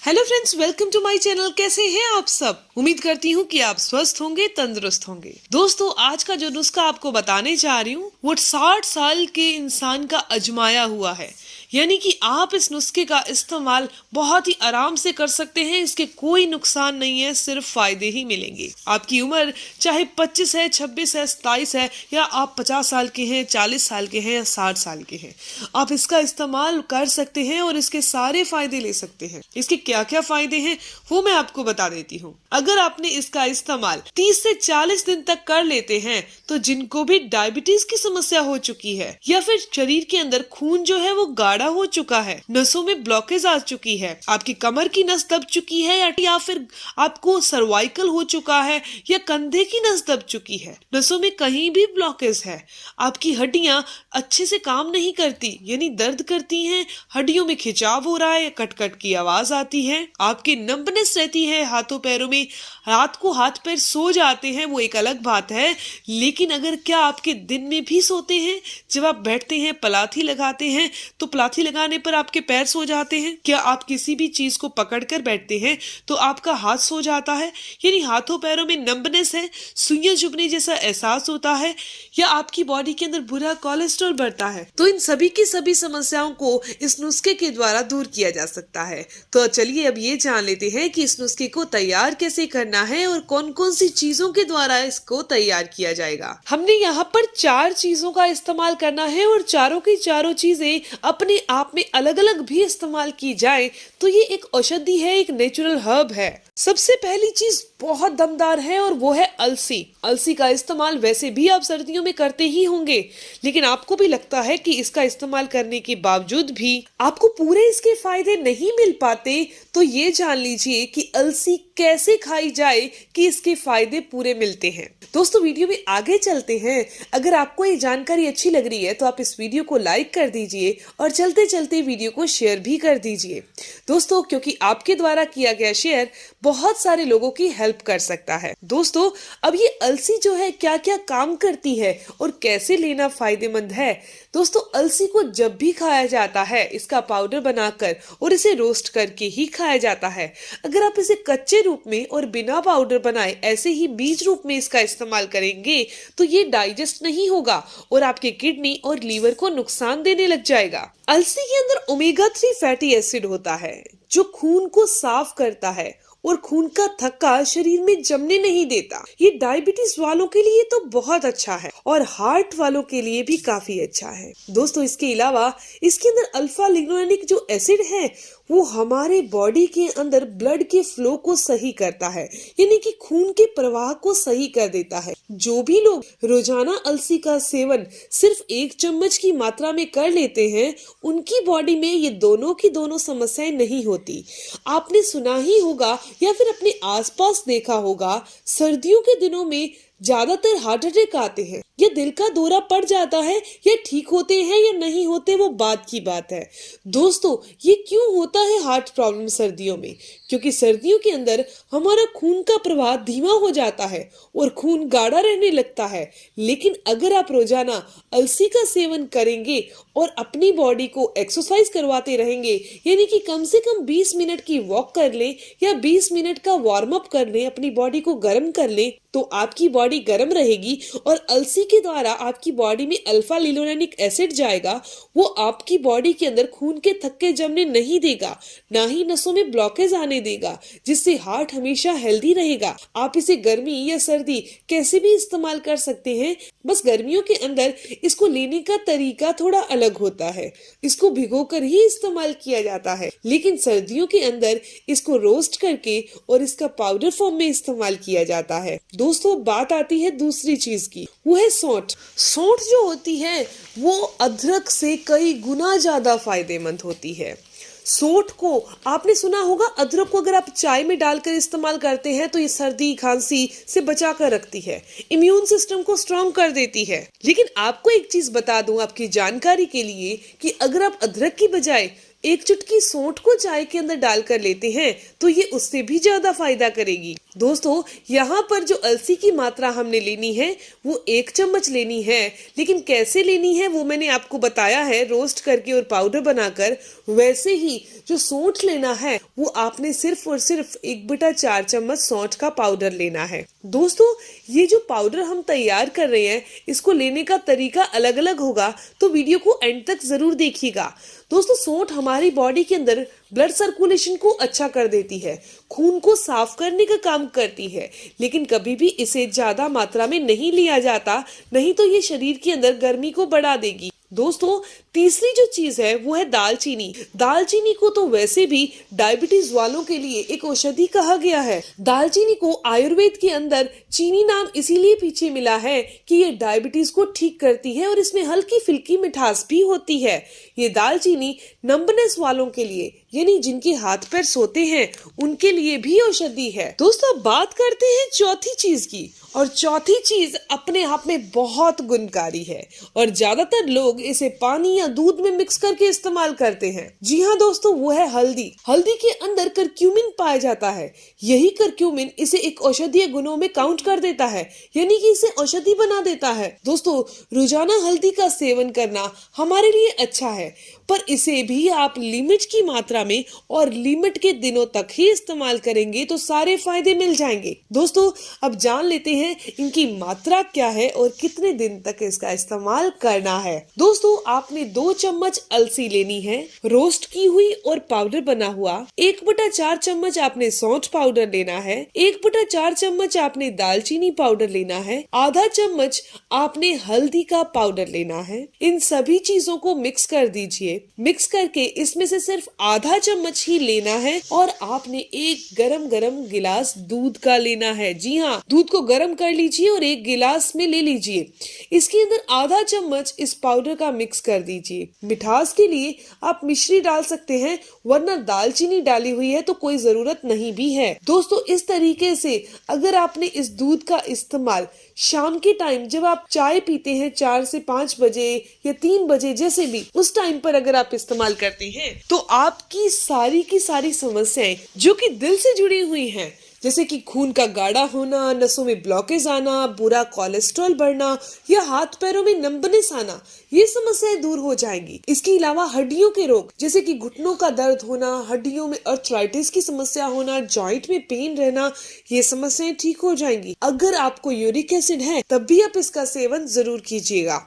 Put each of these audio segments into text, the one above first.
Hello friends, welcome to my channel. कैसे हैं आप सब? उम्मीद करती हूँ कि आप स्वस्थ होंगे, तंदुरुस्त होंगे। दोस्तों, आज का जो नुस्खा आपको बताने जा रही हूँ वो 60 साल के इंसान का आजमाया हुआ है। यानी कि आप इस नुस्खे का इस्तेमाल बहुत ही आराम से कर सकते हैं। इसके कोई नुकसान नहीं है, सिर्फ फायदे ही मिलेंगे। आपकी उम्र चाहे 25 है, 26 है, 27 है, या आप 50 साल के हैं, 40 साल के हैं या 60 साल के हैं, आप इसका इस्तेमाल कर सकते हैं और इसके सारे फायदे ले सकते हैं। इसके क्या क्या फायदे हैं वो मैं आपको बता देती हूँ। अगर आपने इसका इस्तेमाल 30 से 40 दिन तक कर लेते हैं तो जिनको भी डायबिटीज की समस्या हो चुकी है या फिर शरीर के अंदर खून जो है वो गाढ़ा हो चुका है, नसों में ब्लॉकेज आ चुकी है, आपकी कमर की नस दब चुकी है, या फिर आपको सर्वाइकल हो चुका है या कंधे की नस दब चुकी है, नसों में कहीं भी ब्लॉकेज है, आपकी हड्डियां अच्छे से काम नहीं करती यानी दर्द करती हैं, हड्डियों में खिंचाव हो रहा है, कट कट की आवाज आती है, आपकी नंबनेस रहती है हाथों पैरों में, रात को हाथ पैर सो जाते हैं वो एक अलग बात है, लेकिन अगर क्या आपके दिन में भी सोते हैं? जब आप बैठते हैं, पलाथी लगाते हैं तो पलाथी लगाने पर आपके पैर सो जाते हैं? क्या आप किसी भी चीज को पकड़कर बैठते हैं तो आपका हाथ सो जाता है? यानी हाथों पैरों में नंबनेस है, सुइयां चुभने जैसा एहसास होता है, या आपकी बॉडी के अंदर बुरा कोलेस्ट्रॉल बढ़ता है? तो इन सभी की सभी समस्याओं को इस नुस्खे के द्वारा दूर किया जा सकता है। तो चलिए अब ये जान लेते हैं कि इस नुस्खे को तैयार कैसे करना है और कौन कौन सी चीजों के द्वारा इसको तैयार किया जाएगा। हमने यहाँ पर 4 चीजों का इस्तेमाल करना है और चारों की चारों चीजें अपने आप में अलग अलग भी इस्तेमाल की जाए तो ये एक औषधि है, एक नेचुरल हर्ब है। सबसे पहली चीज बहुत दमदार है और वो है अलसी। अलसी का इस्तेमाल वैसे भी आप सर्दियों में करते ही होंगे, लेकिन आपको भी लगता है कि इसका इस्तेमाल करने के बावजूद भी आपको पूरे इसके फायदे नहीं मिल पाते, तो ये जान लीजिए कि अलसी कैसे खाई जाए कि इसके फायदे पूरे मिलते हैं। दोस्तों, वीडियो में आगे चलते हैं। अगर आपको ये जानकारी अच्छी लग रही है तो आप इस वीडियो को लाइक कर दीजिए और चलते चलते वीडियो को शेयर भी कर दीजिए दोस्तों, क्योंकि आपके द्वारा किया गया शेयर बहुत सारे लोगों की हेल्प कर सकता है। दोस्तों, अब ये अलसी जो है क्या क्या काम करती है और कैसे लेना फायदेमंद है। दोस्तों, अलसी को जब भी खाया जाता है इसका पाउडर बनाकर और इसे रोस्ट करके ही खाया जाता है। अगर आप इसे कच्चे रूप में और बिना पाउडर बनाए ऐसे ही बीज रूप में इसका इस्तेमाल करेंगे तो ये डाइजेस्ट नहीं होगा और आपके किडनी और लीवर को नुकसान देने लग जाएगा। अलसी के अंदर ओमेगा 3 फैटी एसिड होता है जो खून को साफ करता है और खून का थक्का शरीर में जमने नहीं देता। ये डायबिटीज वालों के लिए तो बहुत अच्छा है और हार्ट वालों के लिए भी काफी अच्छा है। दोस्तों, इसके अलावा इसके अंदर अल्फा लिग्नोलेनिक जो एसिड है वो हमारे बॉडी के अंदर ब्लड के फ्लो को सही करता है, यानी कि खून के प्रवाह को सही कर देता है। जो भी लोग रोजाना अलसी का सेवन सिर्फ 1 चम्मच की मात्रा में कर लेते हैं उनकी बॉडी में ये दोनों की दोनों समस्याएं नहीं होती। आपने सुना ही होगा या फिर अपने आसपास देखा होगा, सर्दियों के दिनों में ज्यादातर हार्ट अटैक आते हैं या दिल का दौरा पड़ जाता है, या ठीक होते हैं या नहीं होते वो बात की बात है। दोस्तों, ये क्यों होता है हार्ट प्रॉब्लम सर्दियों में? क्योंकि सर्दियों के अंदर हमारा खून का प्रवाह धीमा हो जाता है और खून गाढ़ा रहने लगता है। लेकिन अगर आप रोजाना अलसी का सेवन करेंगे और अपनी बॉडी को एक्सरसाइज करवाते रहेंगे, यानी कि कम से कम 20 मिनट की वॉक कर लें या 20 मिनट का वार्म अप कर लें, अपनी बॉडी को गर्म कर लें, तो आपकी बॉडी गर्म रहेगी और अलसी के द्वारा आपकी बॉडी में अल्फा लिनोलेनिक एसिड जाएगा। वो आपकी बॉडी के अंदर खून के थक्के जमने नहीं देगा, ना ही नसों में ब्लॉकेज आने देगा, जिससे हार्ट हमेशा हेल्दी रहेगा। आप इसे गर्मी या सर्दी कैसे भी इस्तेमाल कर सकते हैं, बस गर्मियों के अंदर इसको लेने का तरीका थोड़ा अलग होता है। इसको भिगोकर ही इस्तेमाल किया जाता है, लेकिन सर्दियों के अंदर इसको रोस्ट करके और इसका पाउडर फॉर्म में इस्तेमाल किया जाता है। दोस्तों, बात आती है दूसरी चीज की, वो है सौंठ। सौंठ जो होती है वो अदरक से कई गुना ज्यादा फायदेमंद होती है। सौंठ को आपने सुना होगा, अदरक को अगर आप चाय में डालकर इस्तेमाल करते हैं तो ये सर्दी खांसी से बचा कर रखती है, इम्यून सिस्टम को स्ट्रॉन्ग कर देती है। लेकिन आपको एक चीज बता दूं आपकी जानकारी के लिए कि अगर आप अदरक की बजाय एक चुटकी सौंठ को चाय के अंदर डालकर लेते हैं तो ये उससे भी ज्यादा फायदा करेगी। दोस्तों, यहाँ पर जो अलसी की मात्रा हमने लेनी है वो 1 चम्मच लेनी है, लेकिन कैसे लेनी है वो मैंने आपको बताया है, रोस्ट करके और पाउडर बनाकर। वैसे ही जो सौंठ लेना है वो आपने सिर्फ और सिर्फ 1/4 चम्मच सौंठ का पाउडर लेना है। दोस्तों, ये जो पाउडर हम तैयार कर रहे हैं इसको लेने का तरीका अलग अलग होगा, तो वीडियो को एंड तक जरूर देखिएगा। दोस्तों, सौंठ हमारी बॉडी के अंदर ब्लड सर्कुलेशन को अच्छा कर देती है, खून को साफ करने का काम करती है, लेकिन कभी भी इसे ज्यादा मात्रा में नहीं लिया जाता, नहीं तो ये शरीर के अंदर गर्मी को बढ़ा देगी। दोस्तों, तीसरी जो चीज है वो है दालचीनी। दालचीनी को तो वैसे भी डायबिटीज वालों के लिए एक औषधि कहा गया है। दालचीनी को आयुर्वेद के अंदर चीनी नाम इसीलिए पीछे मिला है कि ये डायबिटीज को ठीक करती है और इसमें हल्की फुल्की मिठास भी होती है। ये दालचीनी नंबनेस वालों के लिए, यानी जिनके हाथ पैर सोते हैं, उनके लिए भी औषधि है। दोस्तों, बात करते हैं चौथी चीज की, और चौथी चीज अपने आप में बहुत गुणकारी है और ज्यादातर लोग इसे पानी या दूध में मिक्स करके इस्तेमाल करते हैं। जी हाँ दोस्तों, वो है हल्दी। हल्दी के अंदर करक्यूमिन पाया जाता है। यही करक्यूमिन इसे एक औषधीय गुणों में काउंट कर देता है, यानी कि इसे औषधि बना देता है। दोस्तों, रोजाना हल्दी का सेवन करना हमारे लिए अच्छा है, पर इसे भी आप लिमिट की मात्रा में और लिमिट के दिनों तक ही इस्तेमाल करेंगे तो सारे फायदे मिल जाएंगे। दोस्तों, अब जान लेते हैं इनकी मात्रा क्या है और कितने दिन तक इसका इस्तेमाल करना है। दोस्तों, आपने 2 चम्मच अलसी लेनी है, रोस्ट की हुई और पाउडर बना हुआ। 1/4 चम्मच आपने सौंठ पाउडर लेना है। 1/4 चम्मच आपने दालचीनी पाउडर लेना है। आधा चम्मच आपने हल्दी का पाउडर लेना है। इन सभी चीजों को मिक्स कर दीजिए। मिक्स करके इसमें से सिर्फ आधा चम्मच ही लेना है और आपने एक गरम गरम गिलास दूध का लेना है। जी हाँ, दूध को गरम कर लीजिए और एक गिलास में ले लीजिए। इसके अंदर आधा चम्मच इस पाउडर का मिक्स कर दीजिए। मिठास के लिए आप मिश्री डाल सकते हैं, वरना दालचीनी डाली हुई है तो कोई जरूरत नहीं भी है। दोस्तों, इस तरीके से अगर आपने इस दूध का इस्तेमाल शाम के टाइम जब आप चाय पीते हैं 4 से 5 बजे या 3 बजे, जैसे भी उस टाइम पर अगर आप इस्तेमाल करते हैं तो आपकी सारी की सारी समस्याएं जो कि दिल से जुड़ी हुई हैं, जैसे कि खून का गाढ़ा होना, नसों में ब्लॉकेज आना, बुरा कोलेस्ट्रॉल बढ़ना या हाथ पैरों में नंबनेस आना, ये समस्याएं दूर हो जाएंगी। इसके अलावा हड्डियों के रोग जैसे कि घुटनों का दर्द होना, हड्डियों में आर्थराइटिस की समस्या होना, जॉइंट में पेन रहना, ये समस्याएं ठीक हो जाएंगी। अगर आपको यूरिक एसिड है तब भी आप इसका सेवन जरूर कीजिएगा।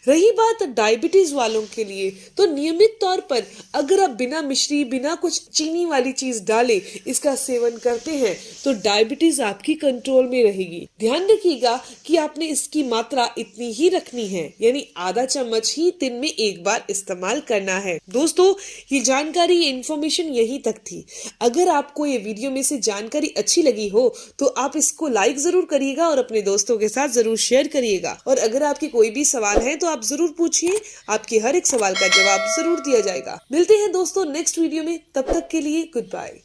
रही बात डायबिटीज वालों के लिए, तो नियमित तौर पर अगर आप बिना मिश्री, बिना कुछ चीनी वाली चीज डाले इसका सेवन करते हैं तो डायबिटीज आपकी कंट्रोल में रहेगी। ध्यान रखिएगा कि आपने इसकी मात्रा इतनी ही रखनी है, यानी आधा चम्मच ही दिन में एक बार इस्तेमाल करना है। दोस्तों, ये जानकारी, ये इन्फॉर्मेशन यहीं तक थी। अगर आपको ये वीडियो में से जानकारी अच्छी लगी हो तो आप इसको लाइक जरूर करिएगा और अपने दोस्तों के साथ जरूर शेयर करिएगा। और अगर आपके कोई भी सवाल है तो आप जरूर पूछिए, आपके हर एक सवाल का जवाब जरूर दिया जाएगा। मिलते हैं दोस्तों नेक्स्ट वीडियो में, तब तक के लिए गुड बाय।